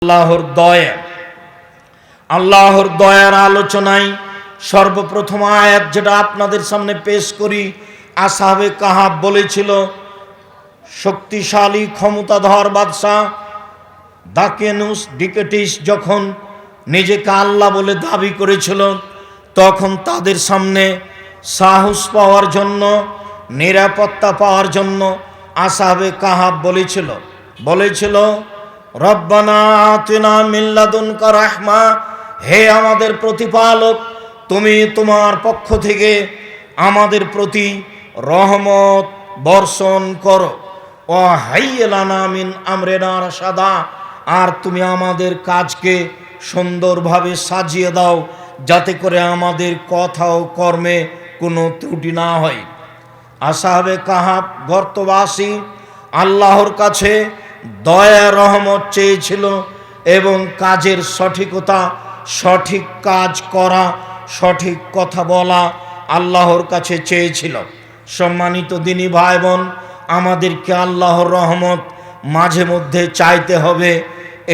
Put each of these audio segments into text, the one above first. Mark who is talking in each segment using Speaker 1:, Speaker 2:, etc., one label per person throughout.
Speaker 1: আল্লাহর দয়া, আল্লাহর দয়ার আলোচনায় সর্বপ্রথম আয়াত যেটা আপনাদের সামনে পেশ করি, আসহাবে কাহাফ বলেছিল শক্তিশালী ক্ষমতাধর বাদশাহ দাকিয়ানুস ডিকেটিস যখন নিজেকে আল্লাহ বলে দাবি করেছিল, তখন তাদের সামনে সাহস পাওয়ার জন্য, নিরাপত্তা পাওয়ার জন্য আসহাবে কাহাফ বলেছিল রব্বানা আতিনা মিন লাদুনকা রাহমা, হে আমাদের প্রতিপালক, তুমি তোমার পক্ষ থেকে আমাদের প্রতি রহমত বর্ষণ করো। ও হাইয়্যি লানা মিন আমরিনা রাশাদা, আর তুমি আমাদের কাজকে সুন্দরভাবে সাজিয়ে দাও যাতে করে আমাদের কথা ও কর্মে কোনো ত্রুটি না হয়। আসহাবে কাহাফ গর্তবাসী আল্লাহর কাছে দয়া রহমত চেয়েছিল এবং কাজের সঠিকতা, সঠিক কাজ করা, সঠিক কথা বলা আল্লাহর কাছে চেয়েছিল। সম্মানিত দিনী ভাই বোন, আমাদেরকে আল্লাহর রহমত মাঝে মধ্যে চাইতে হবে,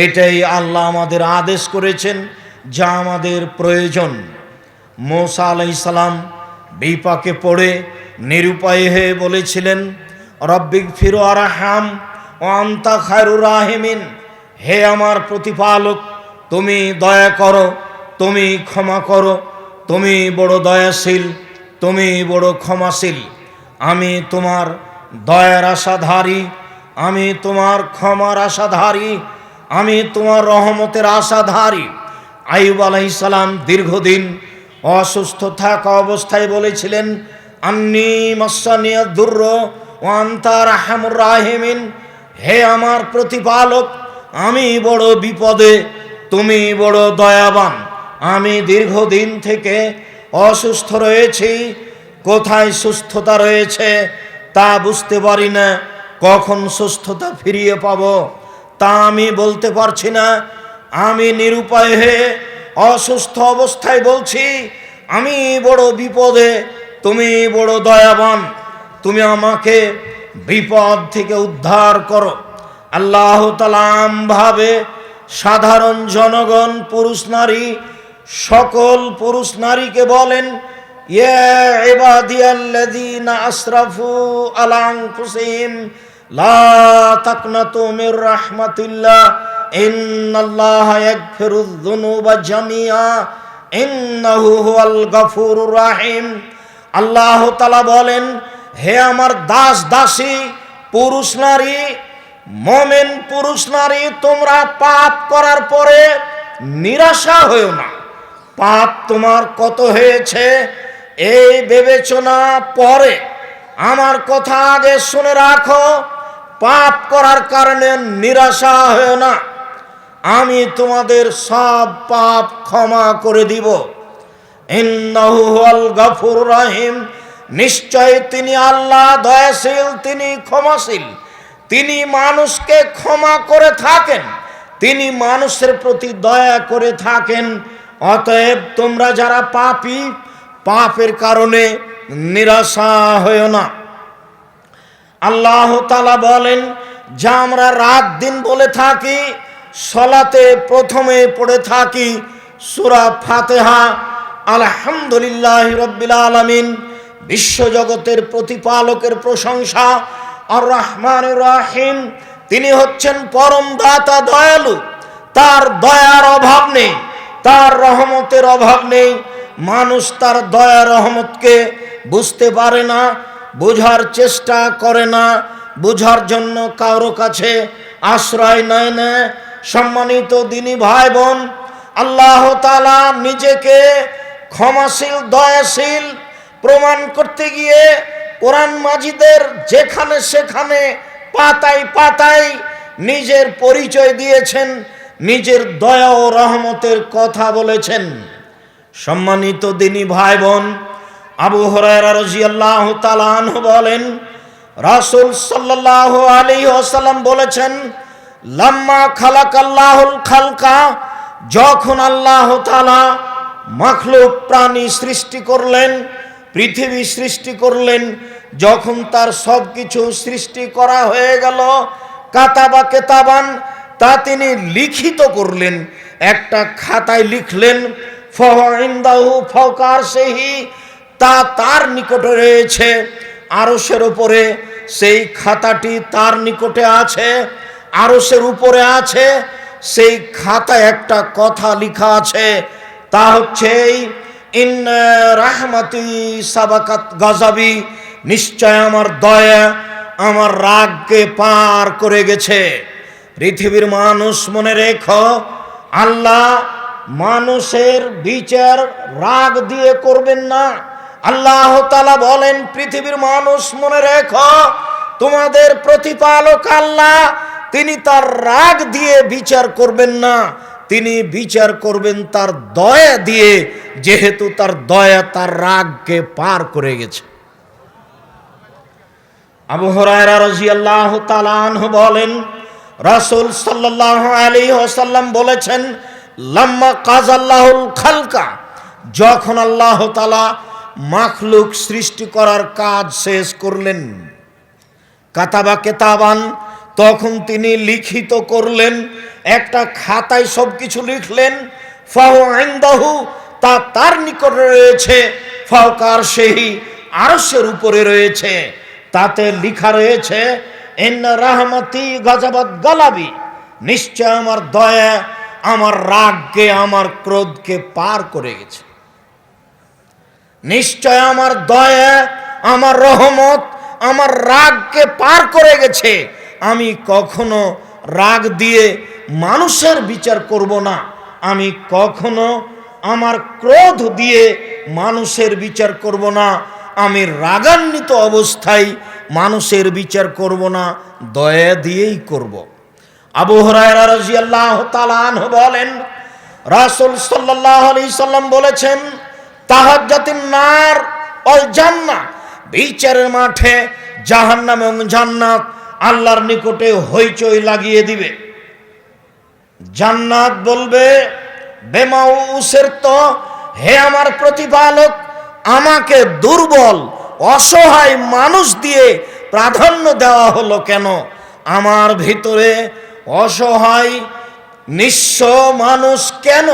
Speaker 1: এটাই আল্লাহ আমাদের আদেশ করেছেন, যা আমাদের প্রয়োজন। মুসা আলাইহিস সালাম বিপাকে পড়ে নিরুপায় হয়ে বলেছিলেন রব্বিগফির ওয়ারহাম ওয়া আনতা খায়রুর রাহিমিন, হে আমার প্রতিপালক, তুমি দয়া করো, তুমি ক্ষমা করো, তুমি বড় দয়াশীল, তুমি বড় ক্ষমাশীল। আমি তোমার দয়ার আশাধারী, আমি তোমার ক্ষমার আশাধারী, আমি তোমার রহমতের আশাধারী। আইয়ুব আলাইহিস সালাম দীর্ঘদিন অসুস্থ থাকা অবস্থায় বলেছিলেন আন্নী মাসানিয়াদ দুরর ওয়া আনতা আরহামুর রাহিমিন, হে আমার প্রতিপালক, আমি বড় বিপদে, তুমি বড় দয়াবান। আমি দীর্ঘদিন থেকে অসুস্থ রয়েছি, কোথায় সুস্থতা রয়েছে তা বুঝতে পারি না, কখন সুস্থতা ফিরিয়ে পাব তা আমি বলতে পারছি না। আমি নিরুপায় হয়ে অসুস্থ অবস্থায় বলছি আমি বড় বিপদে, তুমি বড় দয়াবান, তুমি আমাকে বিপদ থেকে উদ্ধার করো। আল্লাহ তাআলা আমভাবে সাধারণ জনগণ, পুরুষ নারী, সকল পুরুষ নারীকে বলেন ইয়া ইবাদিয়াল্লাযীনা আসরাফু আলা আনফুসিহিম লা তাকনাতু মির রাহমাতিল্লাহ ইন্নাল্লাহা ইয়াগফিরুয যুনুবা জামিআ ইন্নাহু হুয়াল গফুরুর রাহিম। আল্লাহ তাআলা বলেন, হে আমার দাস দাসী পুরুষ নারী, মুমিন পুরুষ নারী, তোমরা পাপ করার পরে নিরাশা হয়ো না। পাপ তোমার কত হয়েছে এই বিবেচনা পরে, আমার কথা আগে শুনে রাখো, পাপ করার কারণে নিরাশা হয়ো না, আমি তোমাদের সব পাপ ক্ষমা করে দিব। ইন্নাহু হুয়াল গফুরুর রাহিম, নিশ্চয় তিনি আল্লাহ দয়াশীল, তিনি ক্ষমাশীল, তিনি মানুষকে ক্ষমা করে থাকেন, তিনি মানুষের প্রতি দয়া করে থাকেন। অতএব তোমরা যারা পাপী, পাপের কারণে নিরাশা হয়ো না। আল্লাহ তাআলা বলেন, যা আমরা রাত দিন বলে থাকি, সলাতে প্রথমে পড়ে থাকি সূরা ফাতিহা, আলহামদুলিল্লাহি রাব্বিল আলামিন, বিশ্বজগতের প্রতিপালকের প্রশংসা, আর রহমানুর রহিম, তিনি হচ্ছেন পরম দাতা, দয়ালু, তার দয়ার অভাব নেই, তার রহমতের অভাব নেই। মানুষ তার দয়া রহমতকে বুঝতে পারে না, বোঝার চেষ্টা করে না, বোঝার জন্য কারো কাছে আশ্রয় নেয় না। সম্মানিত দিনী ভাই বোন, আল্লাহ তাআলা নিজেকে ক্ষমাশীল, দয়াশীল প্রমাণ করতে গিয়ে কোরআন মাজিদের যেখানে সেখানে পাতায় পাতায় নিজের পরিচয় দিয়েছেন, নিজের দয়া ও রহমতের কথা বলেছেন। সম্মানিত দিনী ভাই বোন, আবু হুরায়রা রাদিয়াল্লাহু তাআলা আনহু বলেন, রাসূল সাল্লাল্লাহু আলাইহি ওয়াসাল্লাম বলেছেন, লাম্মা খালাকাল্লাহুল খালকা, যখন আল্লাহ তাআলা মাখলুক প্রাণী সৃষ্টি করলেন, পৃথিবী সৃষ্টি করলেন, যখন তার সব কিছু সৃষ্টি করা হয়ে গেল, কাতাবা কেতাবান, তা তিনি লিখিত করলেন, একটা খাতায় লিখলেন। ফাইন্দাহু ফাওকা আরশিহি, তা তার নিকটে রয়েছে, আরশের উপরে সেই খাতাটি তার নিকটে আছে, আরশের উপরে আছে। সেই খাতায় একটা কথা লেখা আছে, তা হচ্ছে ইন্না রাহমাতি সাবাকাত গাযাবি, নিশ্চয় আমার দয়া আমার রাগকে পার করে গেছে। পৃথিবীর মানুষ মনে রেখো, আল্লাহ মানুষের বিচার রাগ দিয়ে করবেন না। আল্লাহ তাআলা বলেন, পৃথিবীর মানুষ মনে রেখো, তোমাদের প্রতিপালক আল্লাহ, তিনি তার রাগ দিয়ে বিচার করবেন না, তিনি বিচার করবেন তার দয়া দিয়ে, যেহেতু তার দয়া তার রাগকে পার করে গেছে। আবু হুরায়রা রাদিয়াল্লাহু তাআলা আনহু বলেন, রাসূল সাল্লাল্লাহু আলাইহি ওয়াসাল্লাম বলেছেন, লাম্মা কাযাল্লাহুল খালকা, যখন আল্লাহ তাআলা মাখলুক সৃষ্টি করার কাজ শেষ করলেন, কাতাবা কিতাবান, তখন তিনি লিখিত করলেন, একটা খাতায় সবকিছু লিখলেন। ফাহু ইনদাহু, তা তার নিকটে রয়েছে, ফাওকা আরশিহি, আরশের উপরে রয়েছে। তাতে লেখা রয়েছে, ইন্না রাহমাতি গাযাবাত গালাবি, নিশ্চয় আমার দয়া আমার রাগকে আমার ক্রোধকে পার করে গেছে। নিশ্চয় আমার দয়া আমার রহমত আমার রাগকে পার করে গেছে। আমি কখনো রাগ দিয়ে মানুষের বিচার করব না, আমি কখনো আমার ক্রোধ দিয়ে মানুষের বিচার করব না, আমি রাগান্বিত অবস্থায় মানুষের বিচার করব না, দয়া দিয়েই করব। আবু হুরায়রা রাদিয়াল্লাহু তাআলা আনহু বলেন, রাসূল সাল্লাল্লাহু আলাইহি সাল্লাম বলেছেন, তাহাজ্জাতিন নার ওয়াল জান্নাহ, বিচারের মাঠে জাহান্নাম এবং জান্নাত আল্লাহর নিকটে হইচই লাগিয়ে দিবে। জান্নাত বলবে, বেমাউ উসিরতো, হে আমার প্রতিপালক, আমাকে দুর্বল অসহায় মানুষ দিয়ে প্রাধান্য দেওয়া হলো কেন? আমার ভিতরে অসহায় নিঃস্ব মানুষ কেন?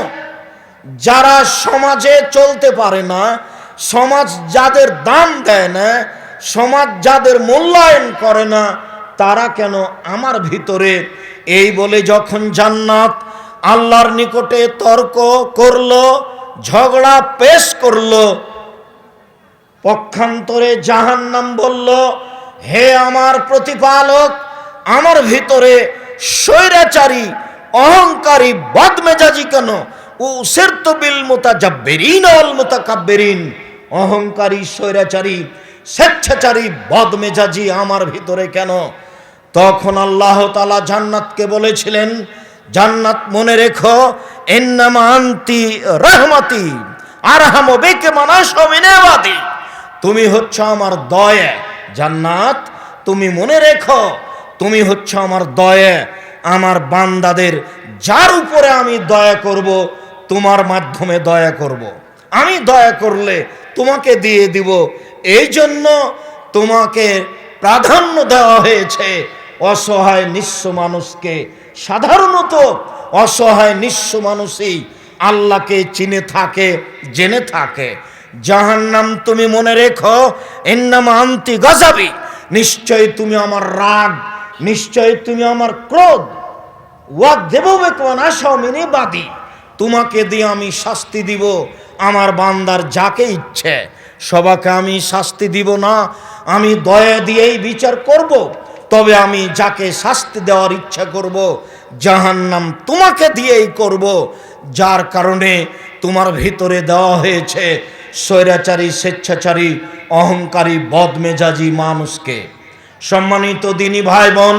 Speaker 1: যারা সমাজে চলতে পারে না, সমাজ যাদের দাম দেয় না, সমাজ যাদের মূল্যায়ন করে না, তারা কেন আমার ভিতরে? এই বলে যখন জান্নাত আল্লাহর নিকটে তর্ক করলো, ঝগড়া পেশ করলো, পক্ষান্তরে জাহান্নাম বলল, হে আমার প্রতিপালক, আমার ভিতরে স্বৈরাচারী অহংকারী বদমেজাজি কেন? উসিরতু বিল মুতাজাব্বিরিন ওয়াল মুতাকাব্বিরিন, অহংকারী স্বৈরাচারী স্বেচ্ছাচারী বদমেজাজি আমার ভিতরে কেন? তখন আল্লাহ তাআলা জান্নাতকে বলেছিলেন, জান্নাত মনে রেখো, ইন্নামা আনতি রাহমাতি আরহামু বিকা মান আশা মিন ইবাদি, তুমি হচ্ছ আমার দয়া। জান্নাত তুমি মনে রেখো, তুমি হচ্ছ আমার দয়া, আমার বান্দাদের যার উপরে আমি দয়া করব, তোমার মাধ্যমে দয়া করব। আমি দয়া করলে তোমাকে দিয়ে দিব, এই জন্য তোমাকে প্রাধান্য দেওয়া হয়েছে অসহায় নিঃস্ব মানুষকে। সাধারণত অসহায় নিঃস্ব মানুষই আল্লাহকে চিনে থাকে, জেনে থাকে। জাহান্নাম তুমি মনে রেখো, ইন্নামা আনতি গাযাবি, নিশ্চয় তুমি আমার রাগ, নিশ্চয় তুমি আমার ক্রোধ। ওয়াদেবু বিকা মান আশা মিন ইবাদি, তোমাকে দিয়ে আমি শাস্তি দিব আমার বান্দার যাকে ইচ্ছে। সবাইকে আমি শাস্তি দিব না, আমি দয়া দিয়েই বিচার করব। তবে আমি যাকে শাস্তি দেওয়ার ইচ্ছা করব, জাহান্নাম তোমাকে দিয়েই করব, যার কারণে তোমার ভিতরে দেওয়া হয়েছে স্বৈরাচারী স্বেচ্ছাচারী অহংকারী বদমেজাজি মানুষকে। সম্মানিত দিনী ভাই বোন,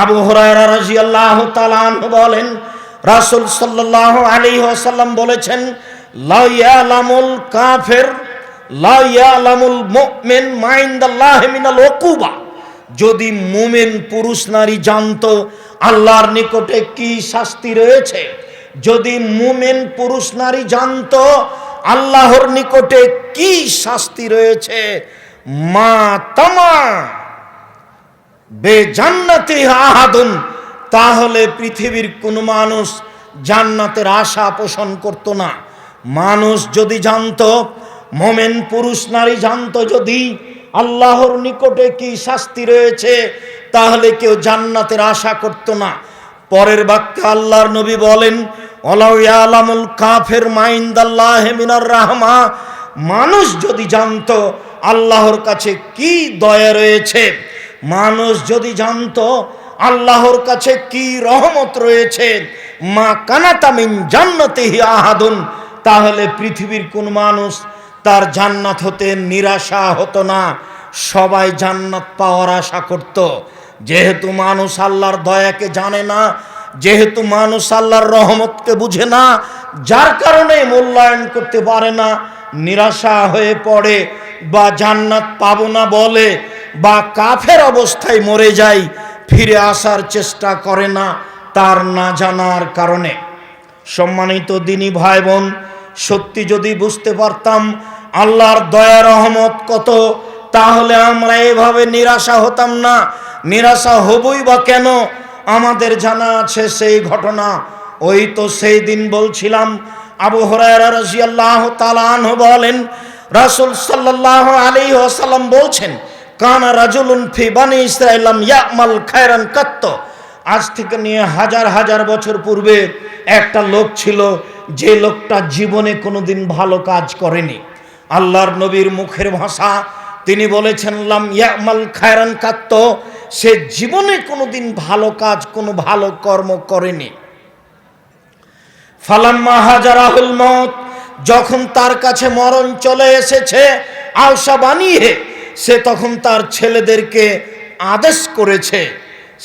Speaker 1: আবু হুরায়রা রাদিয়াল্লাহু তাআলা আনহু বলেন, রাসূল সাল্লাল্লাহু আলাইহি ওয়াসাল্লাম বলেছেন, লা ইয়ালামুল কাফির লা ইয়ালামুল মুমিন মা ইনদাল্লাহি মিনাল উকুবা, যদি মুমিন পুরুষ নারী জানতো আল্লাহর নিকটে কি শাস্তি রয়েছে, যদি মুমিন পুরুষ নারী জানতো আল্লাহর নিকটে কি শাস্তি রয়েছে, মা তামা বে জান্নাতি আহাদুন, তাহলে পৃথিবীর কোনো মানুষ জান্নাতের আশা পোষণ করত না। মানুষ যদি জানতো, মোমেন পুরুষ নারী জানতো যদি আল্লাহর নিকটে কি শাস্তি রয়েছে, তাহলে কেউ জান্নাতের আশা করত না। পরের বাক্যে আল্লাহর নবী বলেন, ওয়ালাউ ইয়ালামুল কাফির মা ইনদাল্লাহি মিনার রাহমা, মানুষ যদি জানতো আল্লাহর কাছে কি দয়া রয়েছে, মানুষ যদি জানতো আল্লাহর কাছে কি রহমত রয়েছে, মা কানাতা মিন জান্নাতিহি আহাদুন, তাহলে পৃথিবীর কোন মানুষ তার জান্নাত হতে নিরাশা হতো না, সবাই জান্নাত পাওয়ার আশা করত। যেহেতু মানুষ আল্লাহর দয়াকে জানে না, যেহেতু মানুষ আল্লাহর রহমতকে বুঝে না, যার কারণে মূল্যায়ন করতে পারে না, নিরাশা হয়ে পড়ে, বা জান্নাত পাবো না বলে, বা কাফের অবস্থায় মরে যায়, ফিরে আসার চেষ্টা করে না তার না জানার কারণে। সম্মানিত দিনী ভাই বোন, সত্যি যদি বুঝতে পারতাম আল্লাহর দয়া রহমত কত, তাহলে আমরা এভাবে নিরাশা হতাম না। নিরাশা হবই বা কেন? আমাদের জানা আছে সেই ঘটনা। ওই তো সেই দিন বলছিলাম, আবু হুরায়রা রাদিয়াল্লাহু তাআলা আনহু বলেন, রাসূল সাল্লাল্লাহু আলাইহি ওয়াসাল্লাম বলছেন, কানা রাজুলুন ফি বানি ইসরাঈল ইয়ামাল খায়রান কাত্ত। আজ থেকে নিয়ে হাজার হাজার বছর পূর্বে একটা লোক ছিল, যে লোকটা জীবনে কোনোদিন ভালো কাজ করেনি। আল্লাহর নবীর মুখের ভাষা, তিনি বলেছেন লাম ইয়ামাল খায়রান কাত্ত, সে জীবনে কোনোদিন ভালো কাজ, কোনো ভালো কর্ম করেনি। ফালাম্মা হাজারাহুল মউত, যখন তার কাছে মরণ চলে এসেছে, আওসা বানিয়ে, সে তখন তার ছেলেদেরকে আদেশ করেছে,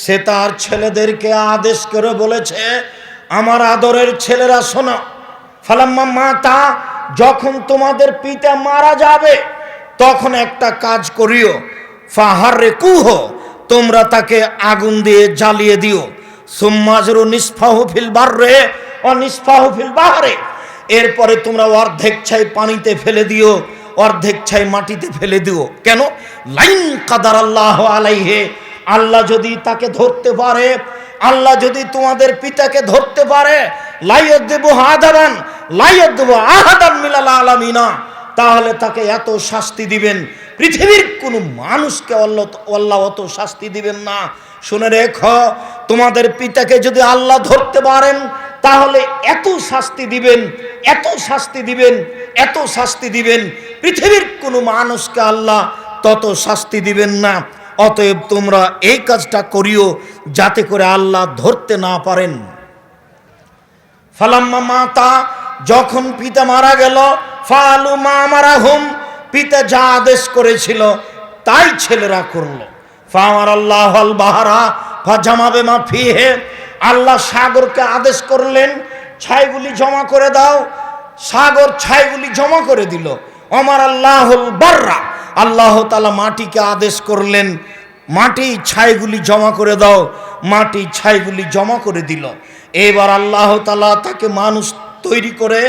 Speaker 1: সে তার ছেলেদেরকে আদেশ করে বলেছে, আমার আদরের ছেলেরা শোনো, ফালাম্মা মাতা, যখন তোমাদের পিতা মারা যাবে তখন একটা কাজ করিও, ফাহাররিকুহ, তোমরা তাকে আগুন দিয়ে জ্বালিয়ে দিও, সুম্মাজরু নিসফাহু ফিল বাররে ও নিসফাহু ফিল বাহরে, এরপরে তোমরা অর্ধেক ছাই পানিতে ফেলে দিও, অর্ধেক ছাই মাটিতে ফেলে দিও। কেন? লাইন কাদার আল্লাহ আলাইহে, আল্লাহ যদি তাকে ধরতে পারে, আল্লাহ যদি তোমাদের পিতাকে ধরতে পারে, লাইয়ুযিবু আদাবান লাইয়ুযিবু আহাদান মিনাল আলামিনা, তাহলে তাকে এত শাস্তি দিবেন, পৃথিবীর কোনো মানুষকে আল্লাহ অত শাস্তি দিবেন না। শুনে রেখো, তোমাদের পিতাকে যদি আল্লাহ ধরতে পারেন, তাহলে এত শাস্তি দিবেন, এত শাস্তি দিবেন, এত শাস্তি দিবেন, পৃথিবীর কোনো মানুষকে আল্লাহ তত শাস্তি দিবেন না। অতএব তোমরা এই কাজটা করিও, যাতে করে আল্লাহ ধরতে না পারেন। ফালাম্মা মাতা, যখন পিতা মারা গেল, ফালু মা মারাহুম, পিতা যা আদেশ করেছিল তাই ছেলেরা করলো। ফামার আল্লাহ আল বাহারা ফাজামাবে মা ফিহে, আল্লাহ সাগরকে আদেশ করলেন, ছাইগুলি জমা করে দাও। সাগর ছাইগুলি জমা করে দিল। ওমর আল্লাহুল বাররা, আল্লাহ তাআলা মাটিকে আদেশ করলেন, মাটি ছাইগুলি জমা করে দাও। মাটি ছাইগুলি জমা করে দিল। এবার আল্লাহ তাআলা তাকে মানুষ তৈরি করে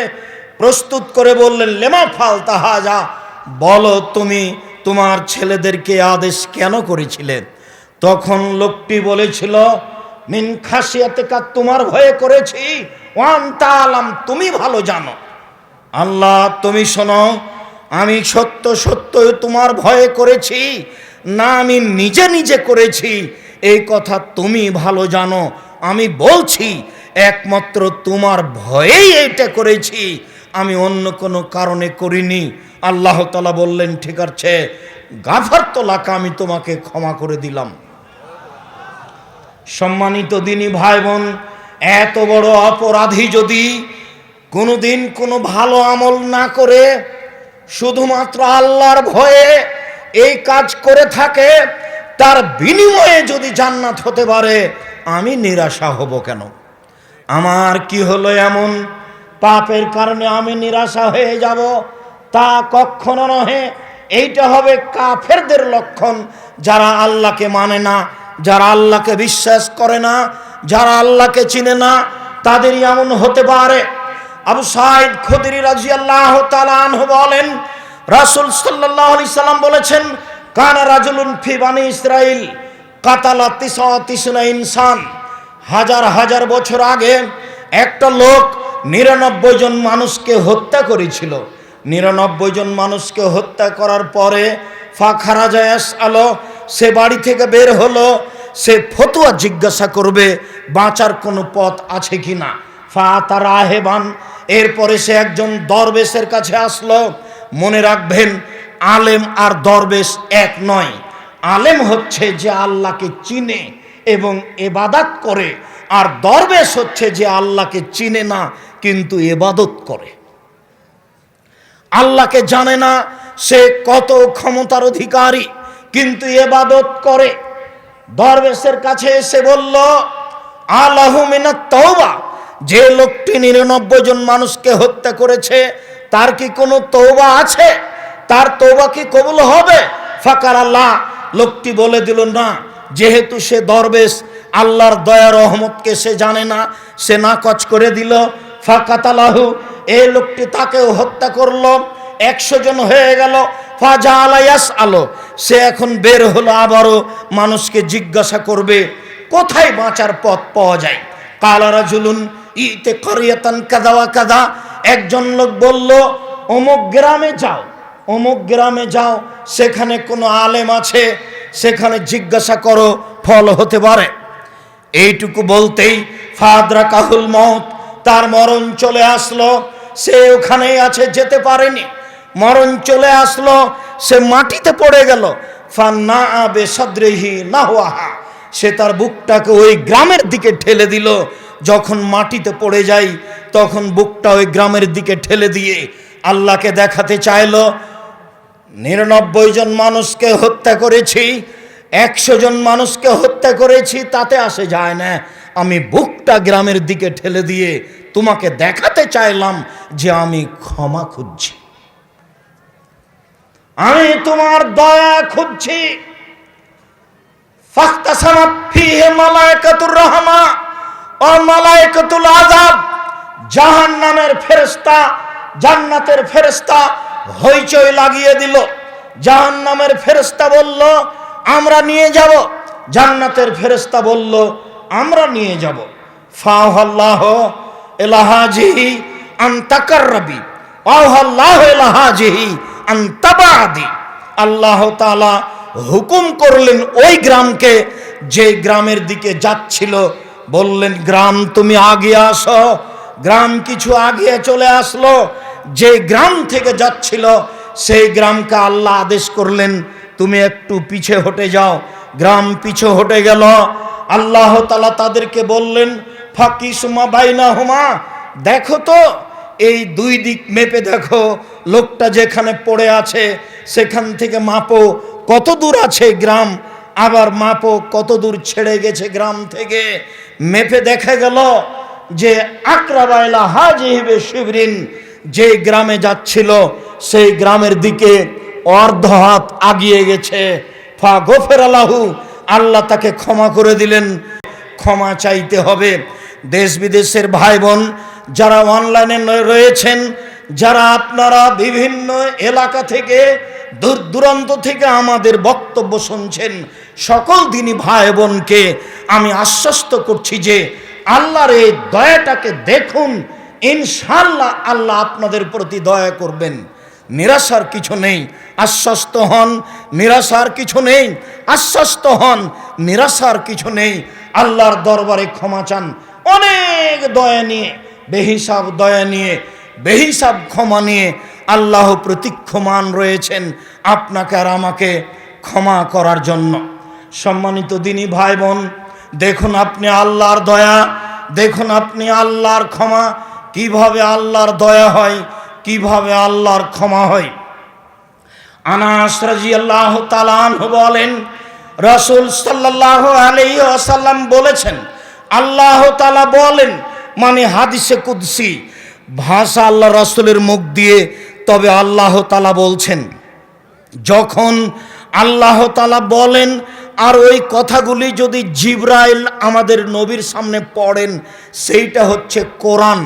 Speaker 1: প্রস্তুত করে বললেন, লেমা ফাল তাহাজা, বলো তুমি তোমার ছেলেদেরকে আদেশ কেন করেছিলে? তখন লোকটি বলেছিল, মিন খাসিয়াতিকা, তোমার ভয়ে করেছি, ওয়ান তাআলাম, তুমি ভালো জানো। আল্লাহ তুমি শোনো, আমি সত্য সত্য তোমার ভয়ে করেছি না আমি নিজে নিজে করেছি, এই কথা তুমি ভালো জানো। আমি বলছি একমাত্র তোমার ভয়েই এটা করেছি, আমি অন্য কোনো কারণে করিনি। আল্লাহ তাআলা বললেন, ঠিক আছে, গাফারতু লাকা, আমি তোমাকে ক্ষমা করে দিলাম। সম্মানিত দিনী ভাই বোন, এত বড় অপরাধী যদি কোনোদিন কোনো ভালো আমল না করে শুধুমাত্র আল্লাহর ভয়ে এই কাজ করে থাকে, তার বিনিময়ে যদি জান্নাত হতে পারে, আমি নিরাশা হব কেন? আমার কি হলো এমন পাপের কারণে আমি নিরাশা হয়ে যাব? তা কখনো নহে। এইটা হবে কাফেরদের লক্ষণ, যারা আল্লাহকে মানে না, যারা আল্লাহকে বিশ্বাস করে না, যারা আল্লাহকে চিনে না, তাদেরই এমন হতে পারে। আবু সাঈদ খুদরি রাদিয়াল্লাহু তাআলা আনহু বলেন, রাসূল সাল্লাল্লাহু আলাইহি সাল্লাম বলেছেন, কানা রাজুলুন ফি বানি ইসরাঈল কাতালা 99 ইনসান, হাজার হাজার বছর আগে একটা লোক ৯৯ জন মানুষকে হত্যা করেছিল। ৯৯ জন মানুষকে হত্যা করার পরে ফাখারাজা আলো, সে বাড়ি থেকে বের হলো, সে ফতোয়া জিজ্ঞাসা করবে বাঁচার কোনো পথ আছে কিনা। ফাতারা হেবান, এরপরে সে একজন দরবেশের কাছে আসলো। মনে রাখবেন, আলেম আর দরবেশ এক নয়। আলেম হচ্ছে যে আল্লাহকে চিনে এবং ইবাদত করে, আর দরবেশ হচ্ছে যে আল্লাহকে চিনে না কিন্তু ইবাদত করে। আল্লাহকে জানে না সে কত ক্ষমতার অধিকারী, কিন্তু ইবাদত করে। দরবেশের কাছে এসে বলল, আলাহু মিনাত তওবা, যে লোকটি ৯৯ জন মানুষকে হত্যা করেছে তার কি কোনো তওবা আছে? তার তওবা কি কবুল হবে? ফাকার আল্লাহ, লোকটি বলে দিল না, যেহেতু সে দরবেশ, আল্লাহর দয়া রহমতকে সে জানে না, সে নাকচ করে দিল। ফাকাতালাহু, এই লোকটি তাকেও হত্যা করলো। ১০০ জন হয়ে গেল। ফাজা আলাইয়াস আলো, সে এখন বের হলো, আবারও মানুষকে জিজ্ঞাসা করবে কোথায় বাঁচার পথ পাওয়া যায়। কালা রাজুলুন ইতে করিয়াতান কাদা ওয়া কাদা, একজন লোক বলল অমুক গ্রামে যাও, অমুক গ্রামে যাও, সেখানে কোনো আলেম আছে, সেখানে জিজ্ঞাসা করো, ফল হতে পারে। এইটুকু বলতেই ফাদরা কাহুল মত, তার মরণ চলে আসলো। সে ওখানেই আছে, যেতে পারেনি। মরণ চলে আসলো, সে মাটিতে পড়ে গেল। ফান্না আবে সদরিহি নাহওয়াহা, সে তার বুকটাকে ওই গ্রামের দিকে ঠেলে দিল। যখন মাটিতে পড়ে যায় তখন বুকটা ওই গ্রামের দিকে ঠেলে দিয়ে আল্লাহকে দেখাতে চাইলো, ৯৯ জন মানুষকে হত্যা করেছি, ১০০ জন মানুষকে হত্যা করেছি, তাতে আসে যায় না। আমি বুকটা গ্রামের দিকে ঠেলে দিয়ে তোমাকে দেখাতে চাইলাম যে আমি ক্ষমা খুঁজছি, আমি তোমার দয়া খুঁজছি। ফাখতাসামাত ফীহি মালায়েকাতুর রাহমা ওয়া মালায়েকাতুল আযাব, জাহান্নামের ফেরেশতা জান্নাতের ফেরেশতা হইচই লাগিয়ে দিল। জাহান্নামের ফেরেশতা বলল আমরা নিয়ে যাব, জান্নাতের ফেরেশতা বলল আমরা নিয়ে যাব। ফাওহাল্লাহু ইলাহাজিহি আন তাকাররাবি ওয়াহাল্লাহু ইলাহাজিহি আন তাবাদি, আল্লাহ তাআলা হুকুম করলেন ওই গ্রামকে, যে গ্রামের দিকে যাচ্ছিল, বললেন গ্রাম তুমি আগে আসো। গ্রাম কিছু আগে চলে আসলো। যে গ্রাম থেকে যাচ্ছিল সেই গ্রামকে আল্লাহ আদেশ করলেন তুমি একটু পিছে হটে যাও। গ্রাম পিছে হটে গেল। আল্লাহ তাআলা তাদেরকে বললেন ফাকিসমা বাইনাহুমা, দেখো তো এই দুই দিক মেপে দেখো, লোকটা যেখানে পড়ে আছে সেখান থেকে মাপো কত দূর আছে গ্রাম, আবার মাপো কত দূর ছেড়ে গেছে গ্রাম থেকে। মেপে দেখা গেল যে আকরাবাইলা হাজিবে শিবরিন, যে গ্রামে যাচ্ছিল সেই গ্রামের দিকে অর্ধ হাত আগিয়ে গেছে। ফা গফিরালাহু, আল্লাহ তাকে ক্ষমা করে দিলেন। ক্ষমা চাইতে হবে। দেশ বিদেশের ভাই বোন যারা অনলাইনে রয়েছেন, যারা আপনারা বিভিন্ন এলাকা থেকে দূর দূরান্ত থেকে আমাদের বক্তব্য শুনছেন, সকল দিনী ভাই বোনকে আমি আশ্বস্ত করছি যে আল্লাহর এই দয়াটাকে দেখুন, ইনশাআল্লাহ আল্লাহ আপনাদের প্রতি দয়া করবেন। নিরাশার কিছু নেই, আশ্বস্ত হন। নিরাশার কিছু নেই, আশ্বস্ত হন। নিরাশার কিছু নেই। আল্লাহর দরবারে ক্ষমা চান, অনেক দয়া নিয়ে, বেহিসাব দয়া নিয়ে, বেহিসাব ক্ষমা নিয়ে আল্লাহ প্রতীক্ষমান রয়েছেন আপনাকে আর আমাকে ক্ষমা করার জন্য। সম্মানিত দিনী ভাই বোন, দেখুন আপনি আল্লাহর দয়া, দেখুন আপনি আল্লাহর ক্ষমা, কিভাবে আল্লাহর দয়া হয়, কিভাবে আল্লাহর ক্ষমা হয়। আনাস রাদিয়াল্লাহু তাআলা আনহু বলেন, রাসূল সাল্লাল্লাহু আলাইহি ওয়াসাল্লাম বলেছেন, আল্লাহ তাআলা বলেন, মানে হাদিসে কুদসি, ভাষা আল্লাহ রাসূলের মুখ দিয়ে, তবে আল্লাহ তাআলা বলছেন। যখন আল্লাহ তাআলা বলেন আর ওই কথাগুলি যদি জিবরাইল আমাদের নবীর সামনে পড়েন, সেইটা হচ্ছে কোরআন।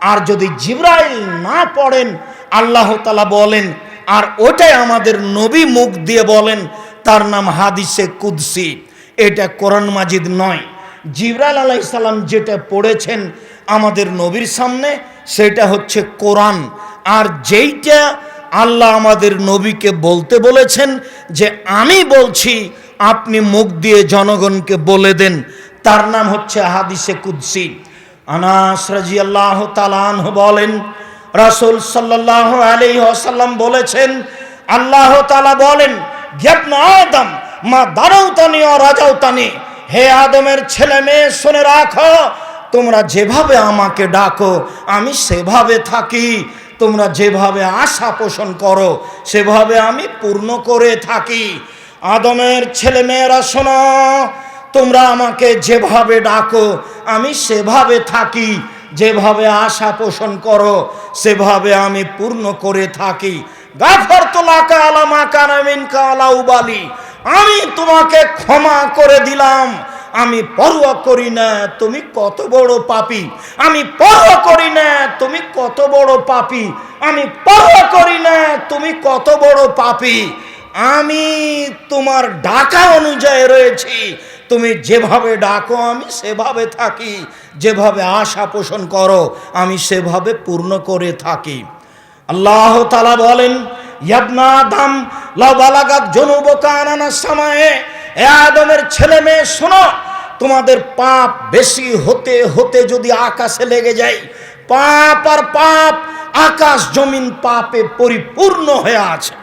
Speaker 1: আর যদি জিবরাইল না পড়েন, আল্লাহ তাআলা বলেন আর ওটাই আমাদের নবী মুখ দিয়ে বলেন, তার নাম হাদিসে কুদসি। এটা কোরআন মাজিদ নয়। জিবরাইল আলাইহিস সালাম যেটা পড়েছেন আমাদের নবীর সামনে সেটা হচ্ছে কোরআন। আর যেইটা আল্লাহ আমাদের নবীকে বলতে বলেছেন যে আমি বলছি আপনি মুখ দিয়ে জনগণকে বলে দেন, তার নাম হচ্ছে হাদিসে কুদসি। আনাস রাদিয়াল্লাহু তাআলা আনহু বলেন, রাসূল সাল্লাল্লাহু আলাইহি ওয়াসাল্লাম বলেছেন, আল্লাহ তাআলা বলেন, ইবনে আদম মা দারাউতানি ও রাজাউতানি, হে আদমের ছেলে মেয়ে শুনে রাখো, তোমরা যেভাবে আমাকে ডাকো আমি সেভাবে থাকি, তোমরা যেভাবে আশা পোষণ করো সেভাবে আমি পূর্ণ করে থাকি। আদমের ছেলে মেয়েরা শোনো, তোমরা আমাকে যেভাবে ডাকো আমি সেভাবে থাকি, যেভাবে আশা পোষণ করো সেভাবে আমি পূর্ণ করে থাকি। গাফারতু লাকা আলা মা কানা মিনকা আলা উবালি, আমি তোমাকে ক্ষমা করে দিলাম, আমি পরোয়া করি না তুমি কত বড় পাপী, আমি পরোয়া করি না তুমি কত বড় পাপী, আমি পরোয়া করি না তুমি কত বড় পাপী। আমি তোমার ডাকা অনুযায়ী রয়েছি, তুমি যেভাবে ডাকো আমি সেভাবে থাকি, যেভাবে আশা পোষণ করো আমি সেভাবে পূর্ণ করে থাকি। আল্লাহ তাআলা বলেন, ইবনা আদম লাউ বালাগাত যুনুবুকা আনানাস সামায়ে, হে আদমের ছেলে মেয়ে শোনো, তোমাদের পাপ বেশি হতে হতে যদি আকাশে লেগে যায়, পাপ আর পাপ, আকাশ জমিন পাপে পরিপূর্ণ হয়ে আছে,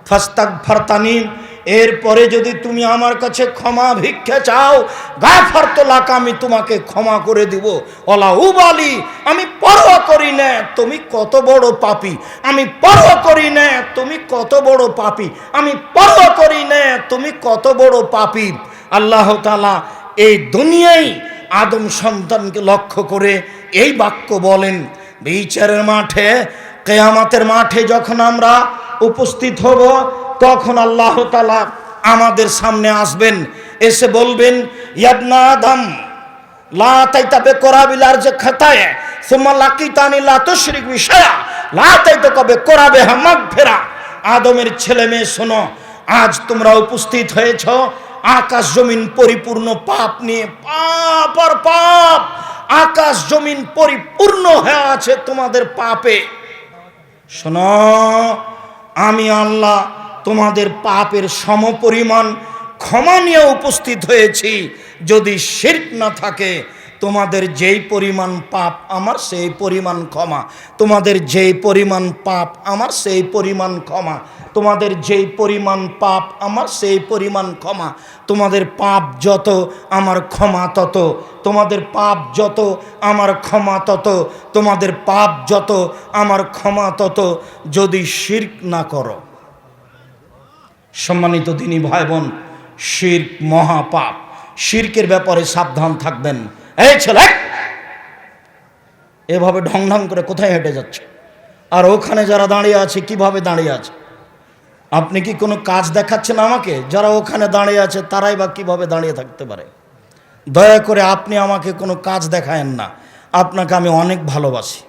Speaker 1: ফাস্তাগফারতানি, এরপরে যদি তুমি আমার কাছে ক্ষমা ভিক্ষা চাও, গাফারতু লাকা, আমি তোমাকে ক্ষমা করে দিব, ওয়ালা উবালি, আমি পরোয়া করি না তুমি কত বড় পাপী, আমি পরোয়া করি না তুমি কত বড় পাপী, আমি পরোয়া করি না তুমি কত বড় পাপী। আল্লাহ তাআলা এই দুনিয়ায় আদম সন্তানকে লক্ষ্য করে এই বাক্য বলেন। বিচারের মাঠে, কিয়ামতের মাঠে যখন আমরা উপস্থিত হব, তখন আল্লাহ তাআলা আমাদের সামনে আসবেন, এসে বলবেন, ইবনা আদম লা তাইতাবে করাবিল আরজে খাতায়ে সুম্মা লাকিতানি লা তুশরিক বিশায়া লা তাইতাবে করাবে মাগফিরা। আদমের ছেলে মেয়ে শোনো, আজ তোমরা উপস্থিত হয়েছ আকাশ জমিন পরিপূর্ণ পাপ নিয়ে, পাপ আর পাপ, আকাশ জমিন পরিপূর্ণ হয়ে আছে তোমাদের পাপে। শোনো, আমি আল্লাহ তোমাদের পাপের সমপরিমাণ ক্ষমা নিয়ে উপস্থিত হয়েছি। যদি শিরক না থাকে, তোমাদের যেই পরিমাণ পাপ আমার সেই পরিমাণ ক্ষমা, তোমাদের যেই পরিমাণ পাপ আমার সেই পরিমাণ ক্ষমা, তোমাদের যেই পরিমাণ পাপ আমার সেই পরিমাণ ক্ষমা, তোমাদের পাপ যত আমার ক্ষমা তত, তোমাদের পাপ যত আমার ক্ষমা তত, তোমাদের পাপ যত আমার ক্ষমা তত, যদি শিরক না করো। সম্মানিত দিনী ভাই বোন, শিরক মহাপাপ, শিরকের ব্যাপারে সাবধান থাকবেন। এই ছেলে, এভাবে ঢং ঢং করে কোথায় হেঁটে যাচ্ছে? আর ওখানে যারা দাঁড়িয়ে আছে কিভাবে দাঁড়িয়ে আছে? আপনি কি কোনো কাজ দেখাচ্ছেন আমাকে? যারা ওখানে দাঁড়িয়ে আছে তারাই বা কিভাবে দাঁড়িয়ে থাকতে পারে? দয়া করে আপনি আমাকে কোনো কাজ দেখায়েন না, আপনাকে আমি অনেক ভালোবাসি।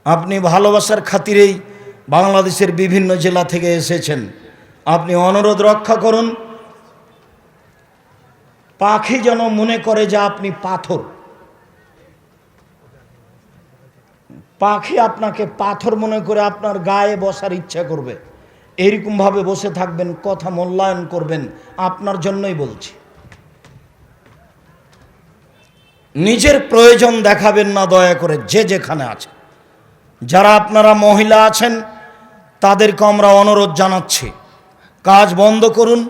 Speaker 1: আপনি ভালোবাসার খাতিরেই বাংলাদেশের বিভিন্ন জেলা থেকে এসেছেন। আপনি অনুরোধ রক্ষা করুন, পাখি যেন মনে করে যে আপনি পাথর, পাখি আপনাকে পাথর মনে করে আপনার গায়ে বসার ইচ্ছা করবে, এইরকমভাবে বসে থাকবেন, কথা মূল্যায়ন করবেন। আপনার জন্যই বলছি, নিজের প্রয়োজন দেখাবেন না দয়া করে, যে যেখানে আছে। যারা আপনারা মহিলা আছেন তাদেরকে আমরা অনুরোধ জানাচ্ছি, কাজ বন্ধ করুন,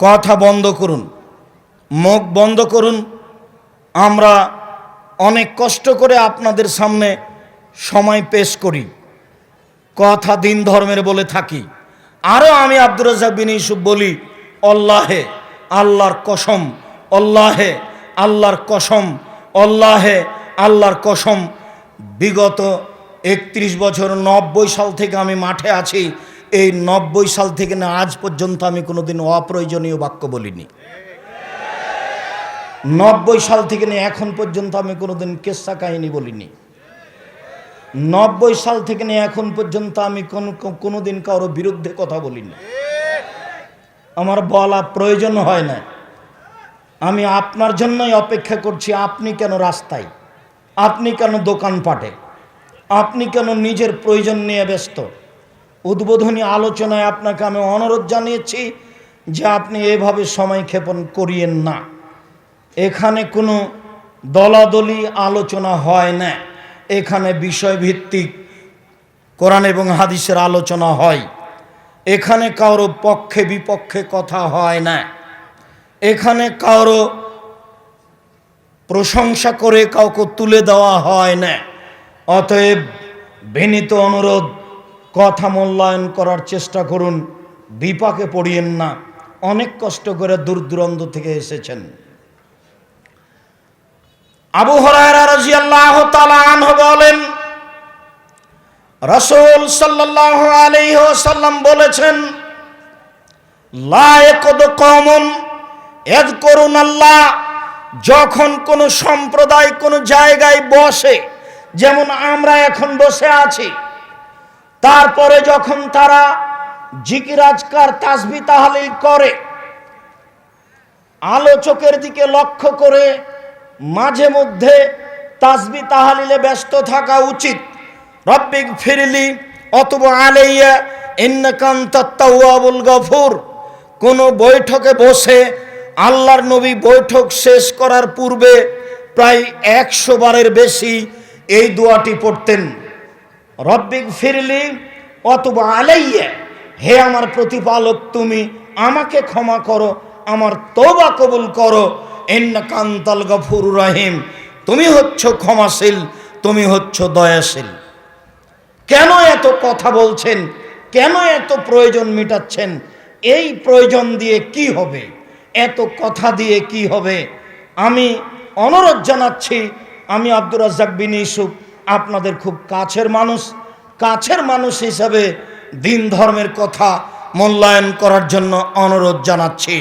Speaker 1: কথা বন্ধ করুন, মুখ বন্ধ করুন। আমরা অনেক কষ্ট করে আপনাদের সামনে সময় পেশ করি, কথা দিন ধর্মের বলে থাকি। আরও আমি আব্দুর রাজ্জাক বিন ইউসুফ বলি, আল্লাহে আল্লাহর কসম, আল্লাহে আল্লাহর কসম, আল্লাহে আল্লাহর কসম, বিগত 31 বছর 90 সাল থেকে আমি মাঠে আছি। এই 90 সাল থেকে না আজ পর্যন্ত আমি কোনোদিন অপ্রয়োজনীয় বাক্য বলিনি। 90 সাল থেকে নিয়ে এখন পর্যন্ত আমি কোনোদিন কেসা কাহিনী বলিনি। 90 সাল থেকে নিয়ে এখন পর্যন্ত আমি কোনোদিন কারোর বিরুদ্ধে কথা বলিনি, আমার বলা প্রয়োজন হয় না। আমি আপনার জন্যই অপেক্ষা করছি। আপনি কেন রাস্তায়, আপনি কেন দোকানপাটে, আপনি কেন নিজের প্রয়োজন নিয়ে ব্যস্ত? উদ্বোধনী আলোচনায় আপনাকে আমি অনুরোধ জানিয়েছি যে আপনি এভাবে সময় ক্ষেপণ করিয়েন না। এখানে কোনো দলাদলি আলোচনা হয় না, এখানে বিষয়ভিত্তিক কোরআন এবং হাদিসের আলোচনা হয়। এখানে কারো পক্ষে বিপক্ষে কথা হয় না, এখানে কারো প্রশংসা করে কাউকে তুলে দেওয়া হয় না। অতএব বিনীত অনুরোধ, কথা মূল্যায়ন করার চেষ্টা করুন, বিপাকে পড়িয়েন না। অনেক কষ্ট করে দূর দূরান্ত থেকে এসেছেন। আবু হুরায়রা রাদিয়াল্লাহু তাআলা আনহু বলেন, রাসূল সাল্লাল্লাহু আলাইহি ওয়াসাল্লাম বলেছেন, লা ইয়াকুদু কওমুন ইয়াযকুরুনাল্লাহ, যখন কোন সম্প্রদায় কোন জায়গায় বসে, যেমন আমরা এখন বসে আছি, তারপরে যখন তারা জিকির আজকার তাসবিহ তাহলিল করে, আলোচকের দিকে লক্ষ্য করে মাঝে মধ্যে তাসবিহ তাহলিলে ব্যস্ত থাকা উচিত। রব্বিক ফিরলি অতুবু আলাইয়া ইন্নাকা আনতাত তাওয়াবুল গফুর। কোন বৈঠকে বসে আল্লাহর নবী বৈঠক শেষ করার পূর্বে প্রায় 100 বারের বেশি এই দোয়াটি পড়তেন, রব্বিক ফিরলি অতুবু আলাইয়া, হে আমার প্রতিপালক তুমি আমাকে ক্ষমা করো, আমার তওবা কবুল করো, ইন্নাকা আনতাল গফুরুর রহিম, তুমি হচ্ছ ক্ষমাশীল, তুমি হচ্ছ দয়াশীল। কেন এত কথা বলছেন, কেন এত প্রয়োজন মেটাচ্ছেন? এই প্রয়োজন দিয়ে কি হবে, এত কথা দিয়ে কি হবে? আমি অনুরোধ জানাচ্ছি, আমি আব্দুর রাজ্জাক বিন ইউসুফ আপনাদের খুব কাছের মানুষ হিসাবে দিন ধর্মের কথা মূল্যায়ন করার জন্য অনুরোধ জানাচ্ছি।